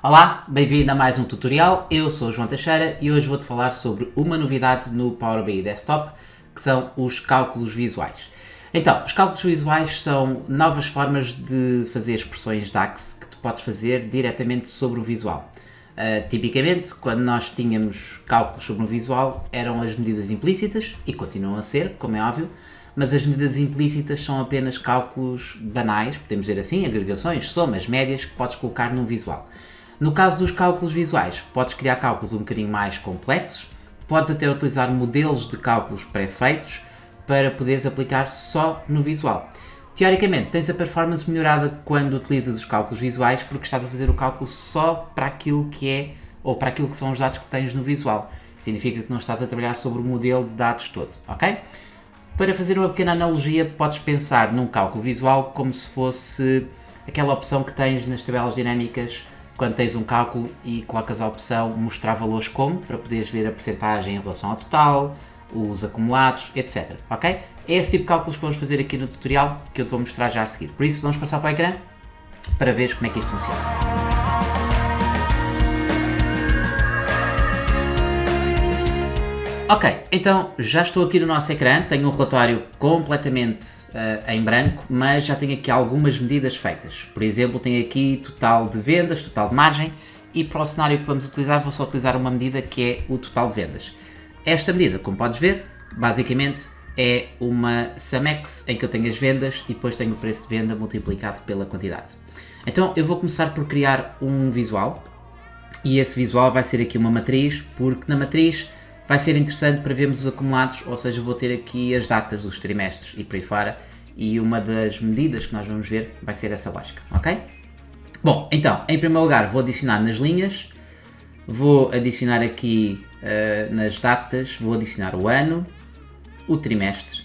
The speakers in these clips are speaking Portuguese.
Olá, bem-vindo a mais um tutorial. Eu sou o João Teixeira e hoje vou-te falar sobre uma novidade no Power BI Desktop, que são os cálculos visuais. Então, os cálculos visuais são novas formas de fazer expressões DAX que tu podes fazer diretamente sobre o visual. Tipicamente, quando nós tínhamos cálculos sobre um visual, eram as medidas implícitas, e continuam a ser, como é óbvio, mas as medidas implícitas são apenas cálculos banais, podemos dizer assim, agregações, somas, médias, que podes colocar num visual. No caso dos cálculos visuais, podes criar cálculos um bocadinho mais complexos, podes até utilizar modelos de cálculos pré-feitos para poderes aplicar só no visual. Teoricamente, tens a performance melhorada quando utilizas os cálculos visuais porque estás a fazer o cálculo só para aquilo que é ou para aquilo que são os dados que tens no visual. Significa que não estás a trabalhar sobre o modelo de dados todo, ok? Para fazer uma pequena analogia, podes pensar num cálculo visual como se fosse aquela opção que tens nas tabelas dinâmicas quando tens um cálculo e colocas a opção mostrar valores como, para poderes ver a percentagem em relação ao total, os acumulados, etc. Ok? É esse tipo de cálculos que vamos fazer aqui no tutorial que eu te vou mostrar já a seguir. Por isso, vamos passar para o ecrã para veres como é que isto funciona. Ok, então já estou aqui no nosso ecrã, tenho um relatório completamente em branco, mas já tenho aqui algumas medidas feitas. Por exemplo, tenho aqui total de vendas, total de margem, e para o cenário que vamos utilizar, vou só utilizar uma medida que é o total de vendas. Esta medida, como podes ver, basicamente é uma SumX em que eu tenho as vendas e depois tenho o preço de venda multiplicado pela quantidade. Então eu vou começar por criar um visual, e esse visual vai ser aqui uma matriz, porque na matriz vai ser interessante para vermos os acumulados, ou seja, vou ter aqui as datas dos trimestres e por aí fora, e uma das medidas que nós vamos ver vai ser essa lógica, ok? Bom, então, em primeiro lugar vou adicionar nas linhas, vou adicionar aqui nas datas, vou adicionar o ano, o trimestre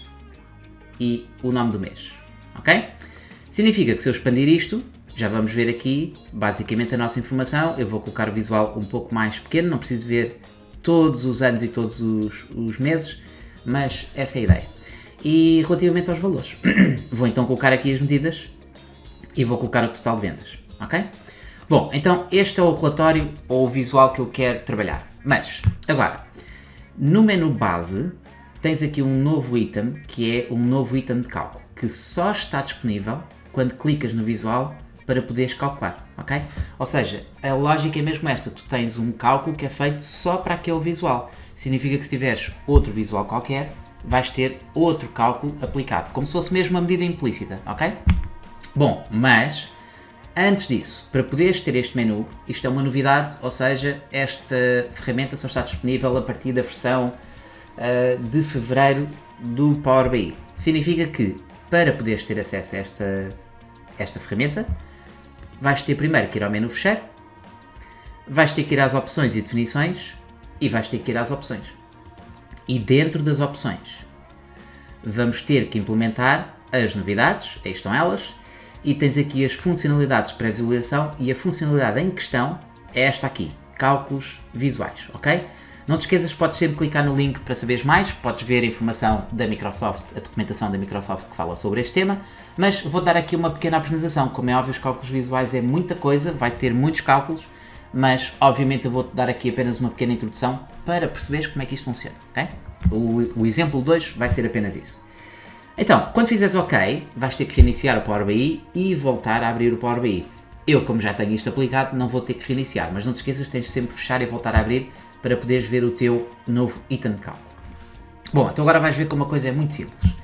e o nome do mês, ok? Significa que se eu expandir isto, já vamos ver aqui basicamente a nossa informação. Eu vou colocar o visual um pouco mais pequeno, não preciso ver todos os anos e todos os meses, mas essa é a ideia. E relativamente aos valores, vou então colocar aqui as medidas e vou colocar o total de vendas, ok? Bom, então este é o relatório ou o visual que eu quero trabalhar. Mas, agora, no menu base, tens aqui um novo item, que é um novo item de cálculo, que só está disponível quando clicas no visual para poderes calcular, ok? Ou seja, a lógica é mesmo esta, tu tens um cálculo que é feito só para aquele visual. Significa que se tiveres outro visual qualquer, vais ter outro cálculo aplicado, como se fosse mesmo uma medida implícita, ok? Bom, mas antes disso, para poderes ter este menu, isto é uma novidade, ou seja, esta ferramenta só está disponível a partir da versão de fevereiro do Power BI. Significa que para poderes ter acesso a esta ferramenta, vais ter primeiro que ir ao menu fecheiro, vais ter que ir às opções e definições e vais ter que ir às opções. E dentro das opções vamos ter que implementar as novidades, aí estão elas, e tens aqui as funcionalidades de pré-visualização e a funcionalidade em questão é esta aqui, cálculos visuais, ok? Não te esqueças, podes sempre clicar no link para saberes mais, podes ver a informação da Microsoft, a documentação da Microsoft que fala sobre este tema, mas vou dar aqui uma pequena apresentação. Como é óbvio, os cálculos visuais é muita coisa, vai ter muitos cálculos, mas obviamente eu vou-te dar aqui apenas uma pequena introdução para perceberes como é que isto funciona, ok? O exemplo 2 vai ser apenas isso. Então, quando fizeres OK, vais ter que reiniciar o Power BI e voltar a abrir o Power BI. Eu, como já tenho isto aplicado, não vou ter que reiniciar, mas não te esqueças, tens de sempre fechar e voltar a abrir para poderes ver o teu novo item de cálculo. Bom, então agora vais ver que uma coisa é muito simples.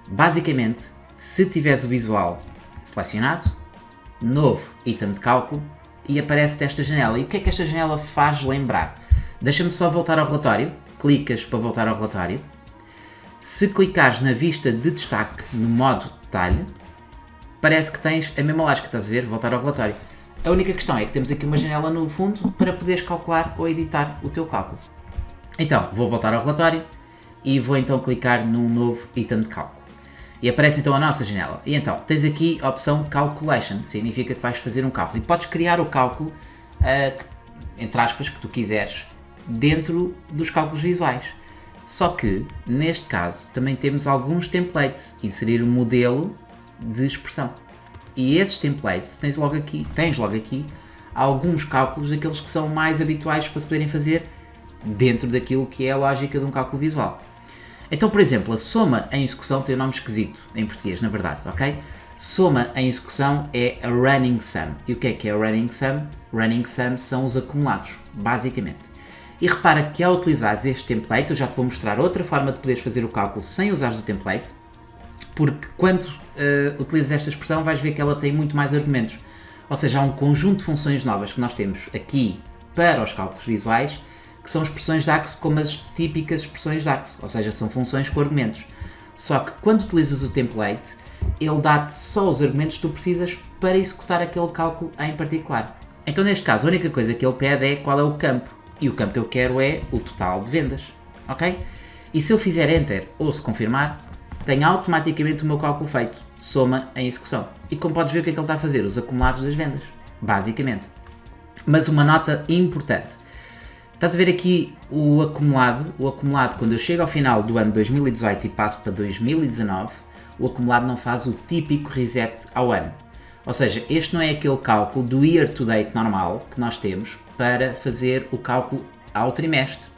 Basicamente, se tiveres o visual selecionado, novo item de cálculo, e aparece esta janela. E o que é que esta janela faz lembrar? Deixa-me só voltar ao relatório. Clicas para voltar ao relatório. Se clicares na vista de destaque no modo detalhe, parece que tens a mesma lógica, estás a ver? Voltar ao relatório. A única questão é que temos aqui uma janela no fundo para poderes calcular ou editar o teu cálculo. Então, vou voltar ao relatório e vou então clicar num novo item de cálculo. E aparece então a nossa janela. E então, tens aqui a opção Calculation, significa que vais fazer um cálculo. E podes criar o cálculo, entre aspas, que tu quiseres, dentro dos cálculos visuais. Só que, neste caso, também temos alguns templates. Inserir um modelo de expressão. E esses templates tens logo aqui alguns cálculos daqueles que são mais habituais para se poderem fazer dentro daquilo que é a lógica de um cálculo visual. Então, por exemplo, a soma em execução tem um nome esquisito em português, na verdade, ok? Soma em execução é a running sum. E o que é a running sum? Running sum são os acumulados, basicamente. E repara que ao utilizares este template, eu já te vou mostrar outra forma de poderes fazer o cálculo sem usares o template, porque quando utilizas esta expressão vais ver que ela tem muito mais argumentos. Ou seja, há um conjunto de funções novas que nós temos aqui para os cálculos visuais, que são expressões DAX como as típicas expressões DAX, ou seja, são funções com argumentos. Só que quando utilizas o template, ele dá-te só os argumentos que tu precisas para executar aquele cálculo em particular. Então, neste caso, a única coisa que ele pede é qual é o campo. E o campo que eu quero é o total de vendas, ok? E se eu fizer Enter ou se confirmar, tenho automaticamente o meu cálculo feito, soma em execução. E como podes ver o que é que ele está a fazer? Os acumulados das vendas, basicamente. Mas uma nota importante. Estás a ver aqui o acumulado quando eu chego ao final do ano 2018 e passo para 2019, o acumulado não faz o típico reset ao ano. Ou seja, este não é aquele cálculo do year to date normal que nós temos para fazer o cálculo ao trimestre,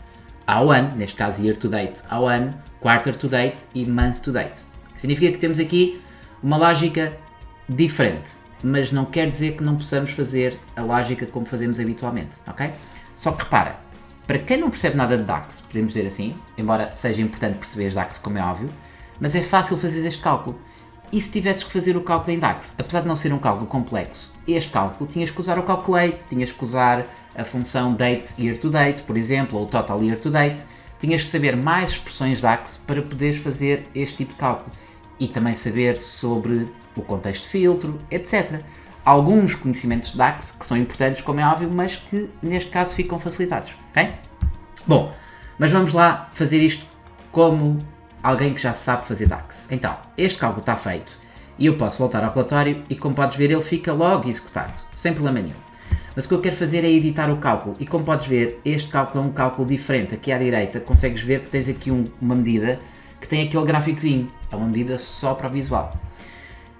ao ano, neste caso year to date ao ano, quarter to date e month to date. Significa que temos aqui uma lógica diferente, mas não quer dizer que não possamos fazer a lógica como fazemos habitualmente, ok? Só que repara, para quem não percebe nada de DAX, podemos dizer assim, embora seja importante perceber DAX como é óbvio, mas é fácil fazer este cálculo. E se tivesses que fazer o cálculo em DAX, apesar de não ser um cálculo complexo, este cálculo tinhas que usar o calculate, tinhas que usar a função date year to date, por exemplo, ou total year to date, tinhas que saber mais expressões DAX para poderes fazer este tipo de cálculo. E também saber sobre o contexto de filtro, etc. Alguns conhecimentos de DAX que são importantes, como é óbvio, mas que neste caso ficam facilitados, ok? Bom, mas vamos lá fazer isto como alguém que já sabe fazer DAX. Então, este cálculo está feito e eu posso voltar ao relatório e, como podes ver, ele fica logo executado, sem problema nenhum. Mas o que eu quero fazer é editar o cálculo e, como podes ver, este cálculo é um cálculo diferente. Aqui à direita consegues ver que tens aqui uma medida que tem aquele gráficozinho, é uma medida só para o visual.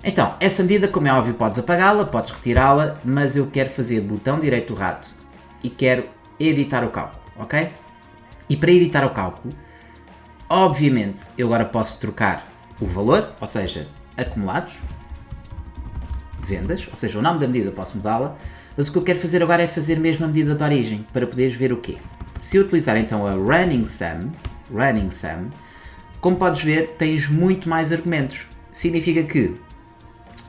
Então, essa medida, como é óbvio, podes apagá-la, podes retirá-la, mas eu quero fazer botão direito do rato e quero editar o cálculo, ok? E para editar o cálculo, obviamente, eu agora posso trocar o valor, ou seja, acumulados, vendas, ou seja, o nome da medida posso mudá-la, mas o que eu quero fazer agora é fazer mesmo a medida de origem, para poderes ver o quê? Se eu utilizar então a running sum, como podes ver, tens muito mais argumentos. Significa que,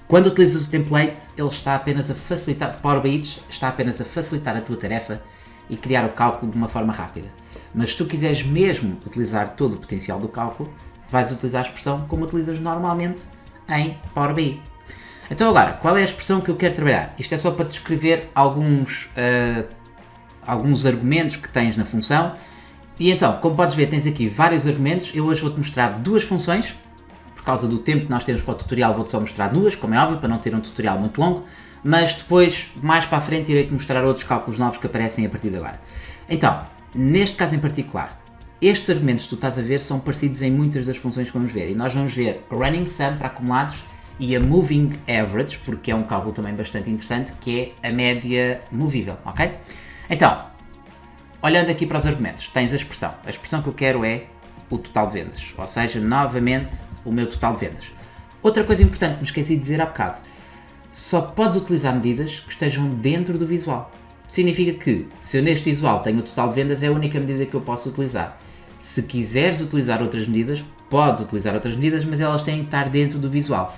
quando utilizas o template, ele está apenas a facilitar, Power BI está apenas a facilitar a tua tarefa e criar o cálculo de uma forma rápida. Mas se tu quiseres mesmo utilizar todo o potencial do cálculo, vais utilizar a expressão como utilizas normalmente em Power BI. Então agora, qual é a expressão que eu quero trabalhar? Isto é só para descrever alguns argumentos que tens na função. E então, como podes ver, tens aqui vários argumentos. Eu hoje vou-te mostrar duas funções. Por causa do tempo que nós temos para o tutorial, vou-te só mostrar duas, como é óbvio, para não ter um tutorial muito longo. Mas depois, mais para a frente, irei-te mostrar outros cálculos novos que aparecem a partir de agora. Então, neste caso em particular, estes argumentos que tu estás a ver são parecidos em muitas das funções que vamos ver. E nós vamos ver running sum para acumulados e a moving average, porque é um cálculo também bastante interessante, que é a média movível, ok? Então, olhando aqui para os argumentos, tens a expressão. A expressão que eu quero é o total de vendas, ou seja, novamente o meu total de vendas. Outra coisa importante que me esqueci de dizer há bocado, só podes utilizar medidas que estejam dentro do visual. Significa que, se eu neste visual tenho o total de vendas, é a única medida que eu posso utilizar. Se quiseres utilizar outras medidas, podes utilizar outras medidas, mas elas têm que estar dentro do visual.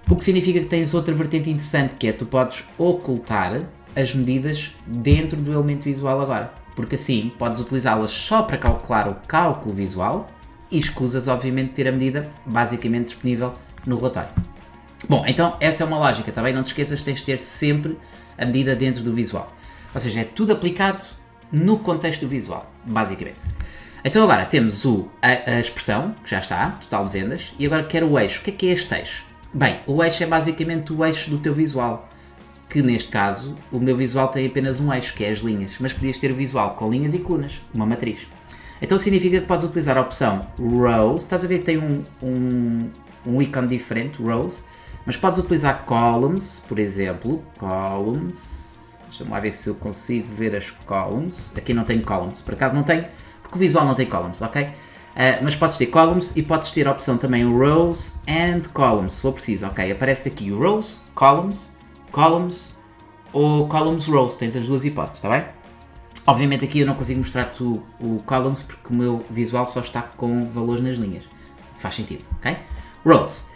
O que significa que tens outra vertente interessante, que é tu podes ocultar as medidas dentro do elemento visual agora. Porque assim podes utilizá-las só para calcular o cálculo visual e escusas, obviamente, de ter a medida basicamente disponível no relatório. Bom, então essa é uma lógica, tá bem? Não te esqueças que tens de ter sempre a medida dentro do visual. Ou seja, é tudo aplicado no contexto do visual, basicamente. Então agora temos a expressão, que já está, total de vendas, e agora quero o eixo. O que é este eixo? Bem, o eixo é basicamente o eixo do teu visual, que neste caso, o meu visual tem apenas um eixo, que é as linhas, mas podias ter o visual com linhas e colunas, uma matriz. Então significa que podes utilizar a opção Rows, estás a ver que tem um ícone diferente, Rows, mas podes utilizar Columns, por exemplo, Columns, Vamos lá ver se eu consigo ver as columns. Aqui não tenho columns, por acaso não tenho, porque o visual não tem columns, ok? Mas podes ter columns e podes ter a opção também rows and columns, se for preciso, ok? Aparece aqui rows, columns ou columns rows, tens as duas hipóteses, está bem? Obviamente aqui eu não consigo mostrar-te o columns porque o meu visual só está com valores nas linhas. Faz sentido, ok? Rows.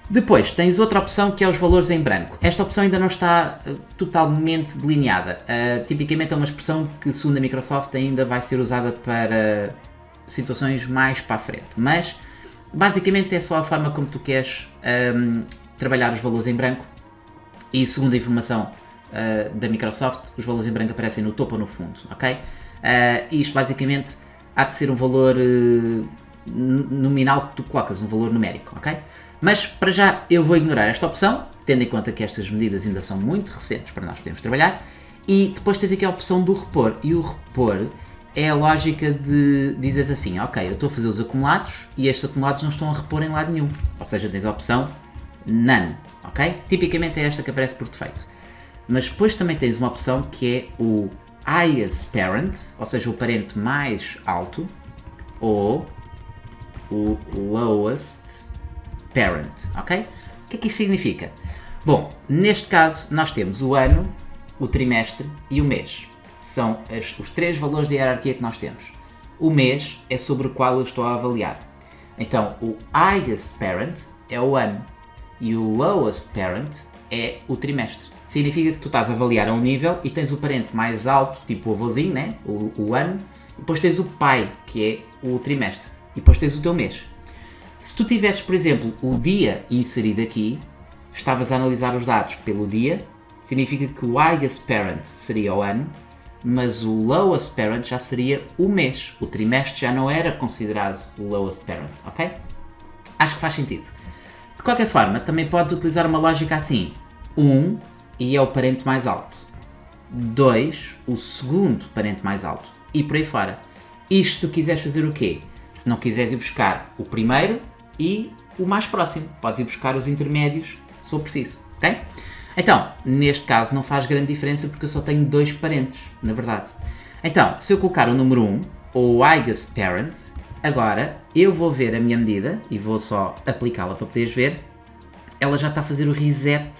Depois tens outra opção que é os valores em branco. Esta opção ainda não está totalmente delineada. Tipicamente é uma expressão que, segundo a Microsoft, ainda vai ser usada para situações mais para a frente. Mas, basicamente, é só a forma como tu queres trabalhar os valores em branco. E, segundo a informação da Microsoft, os valores em branco aparecem no topo ou no fundo, ok? Isto, basicamente, há de ser um valor nominal que tu colocas, um valor numérico, ok? Mas, para já, eu vou ignorar esta opção, tendo em conta que estas medidas ainda são muito recentes para nós podermos trabalhar. E depois tens aqui a opção do repor. E o repor é a lógica de dizeres assim, ok, eu estou a fazer os acumulados e estes acumulados não estão a repor em lado nenhum. Ou seja, tens a opção none, ok? Tipicamente é esta que aparece por defeito. Mas depois também tens uma opção que é o highest parent, ou seja, o parente mais alto, ou o lowest parent, ok? O que é que isto significa? Bom, neste caso nós temos o ano, o trimestre e o mês. São os três valores de hierarquia que nós temos. O mês é sobre o qual eu estou a avaliar. Então, o highest parent é o ano e o lowest parent é o trimestre. Significa que tu estás a avaliar a um nível e tens o parente mais alto, tipo o avôzinho, né? o ano, e depois tens o pai, que é o trimestre, e depois tens o teu mês. Se tu tivesses, por exemplo, o dia inserido aqui, estavas a analisar os dados pelo dia, significa que o highest parent seria o ano, mas o lowest parent já seria o mês. O trimestre já não era considerado o lowest parent, ok? Acho que faz sentido. De qualquer forma, também podes utilizar uma lógica assim. 1 e é o parente mais alto. 2, o segundo parente mais alto. E por aí fora. Isto se tu quiseres fazer o quê? Se não quiseres ir buscar o primeiro e o mais próximo. Podes ir buscar os intermédios se for preciso, ok? Então, neste caso não faz grande diferença porque eu só tenho dois parentes, na verdade. Então, se eu colocar o número 1, ou o highest parent, agora eu vou ver a minha medida e vou só aplicá-la para poderes ver. Ela já está a fazer o reset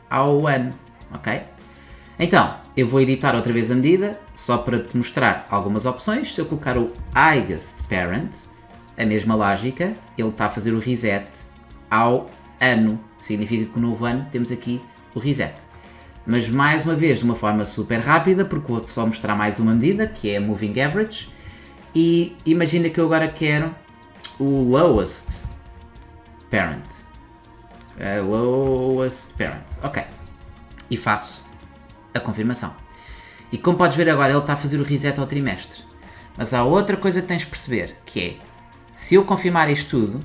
ao ano, ok? Então, eu vou editar outra vez a medida, só para te mostrar algumas opções. Se eu colocar o highest parent, a mesma lógica, ele está a fazer o reset ao ano. Significa que no novo ano temos aqui o reset. Mas mais uma vez, de uma forma super rápida, porque vou-te só mostrar mais uma medida, que é a Moving Average. E imagina que eu agora quero o lowest parent. Lowest parent. Ok. E faço a confirmação. E como podes ver agora, ele está a fazer o reset ao trimestre. Mas há outra coisa que tens de perceber, que é, se eu confirmar isto tudo,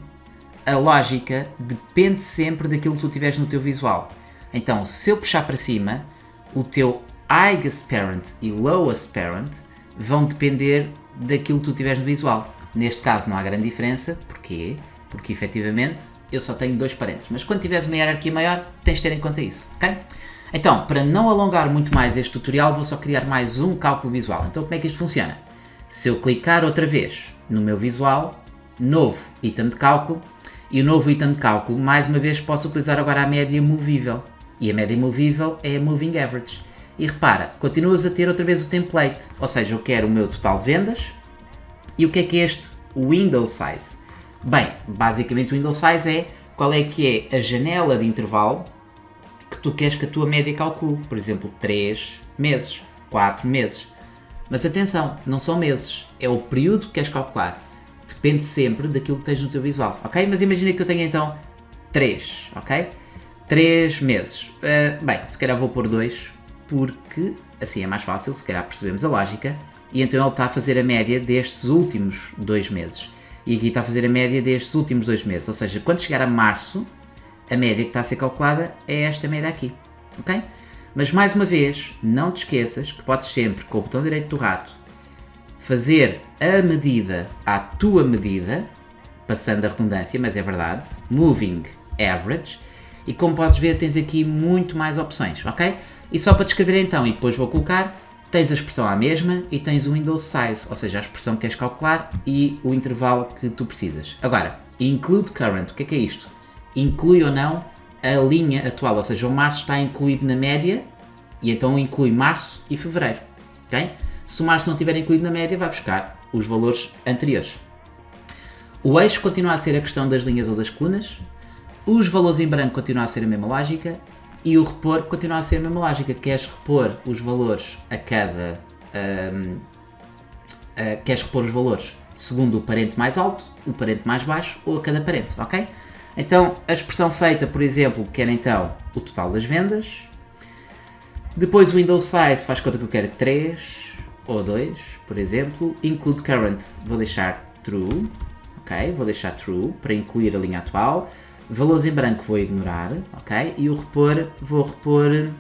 a lógica depende sempre daquilo que tu tiveres no teu visual. Então, se eu puxar para cima, o teu highest parent e lowest parent vão depender daquilo que tu tiveres no visual. Neste caso não há grande diferença. Porquê? Porque efetivamente eu só tenho dois parentes. Mas quando tiveres uma hierarquia maior, tens de ter em conta isso, ok? Então, para não alongar muito mais este tutorial, vou só criar mais um cálculo visual. Então, como é que isto funciona? Se eu clicar outra vez no meu visual, novo item de cálculo, e o novo item de cálculo, mais uma vez, posso utilizar agora a média movível. E a média movível é a Moving Average. E repara, continuas a ter outra vez o template, ou seja, eu quero o meu total de vendas. E o que é este window size? Bem, basicamente o window size é qual é que é a janela de intervalo que tu queres que a tua média calcule. Por exemplo, 3 meses, 4 meses. Mas atenção, não são meses, é o período que queres calcular. Depende sempre daquilo que tens no teu visual, ok? Mas imagina que eu tenho então 3, ok? 3 meses. Bem, se calhar vou pôr 2, porque assim é mais fácil, se calhar percebemos a lógica. E então ele está a fazer a média destes últimos 2 meses. E aqui está a fazer a média destes últimos 2 meses. Ou seja, quando chegar a março, a média que está a ser calculada é esta média aqui, ok? Mas mais uma vez, não te esqueças que podes sempre, com o botão direito do rato, fazer a medida à tua medida, passando a redundância, mas é verdade, Moving Average, e como podes ver tens aqui muito mais opções, ok? E só para descrever então, e depois vou colocar, tens a expressão à mesma e tens o window size, ou seja, a expressão que queres calcular e o intervalo que tu precisas. Agora, include current, o que é isto? Inclui ou não a linha atual, ou seja, o março está incluído na média e então inclui março e fevereiro. Okay? Se o março não estiver incluído na média, vai buscar os valores anteriores. O eixo continua a ser a questão das linhas ou das colunas, os valores em branco continuam a ser a mesma lógica e o repor continua a ser a mesma lógica. Queres repor os valores a cada... queres repor os valores segundo o parente mais alto, o parente mais baixo ou a cada parente, ok? Então, a expressão feita, por exemplo, quer então o total das vendas. Depois o window size faz conta que eu quero 3 ou 2, por exemplo. Include current, vou deixar true, ok? Vou deixar true para incluir a linha atual. Valores em branco vou ignorar, ok? E o repor, vou repor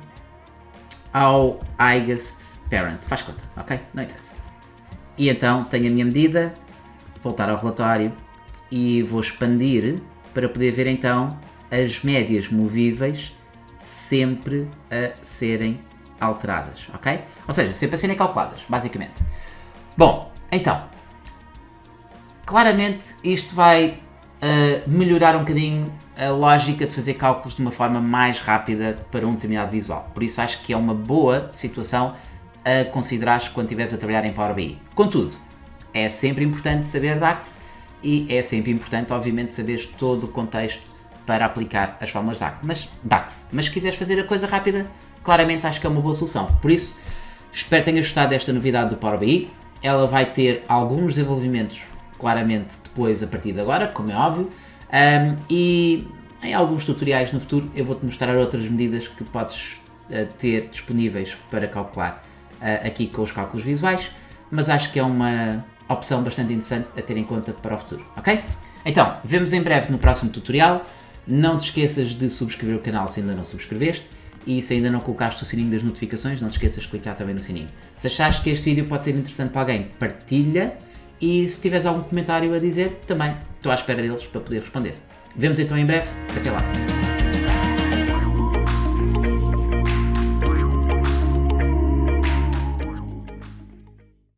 ao highest parent, faz conta, ok? Não interessa. E então tenho a minha medida, voltar ao relatório e vou expandir para poder ver então as médias movíveis sempre a serem alteradas, ok? Ou seja, sempre a serem calculadas, basicamente. Bom, então, claramente isto vai melhorar um bocadinho a lógica de fazer cálculos de uma forma mais rápida para um determinado visual. Por isso acho que é uma boa situação a considerares quando estiveres a trabalhar em Power BI. Contudo, é sempre importante saber DAX e é sempre importante, obviamente, saberes todo o contexto para aplicar as fórmulas DAX. Mas se quiseres fazer a coisa rápida, claramente acho que é uma boa solução. Por isso, espero que tenhas gostado desta novidade do Power BI. Ela vai ter alguns desenvolvimentos, claramente, depois a partir de agora, como é óbvio. E em alguns tutoriais no futuro eu vou-te mostrar outras medidas que podes ter disponíveis para calcular aqui com os cálculos visuais, mas acho que é uma opção bastante interessante a ter em conta para o futuro, ok? Então, vemos em breve no próximo tutorial. Não te esqueças de subscrever o canal se ainda não subscreveste e se ainda não colocaste o sininho das notificações, não te esqueças de clicar também no sininho. Se achares que este vídeo pode ser interessante para alguém, partilha e se tiveres algum comentário a dizer, também estou à espera deles para poder responder. Vemos então em breve, até lá!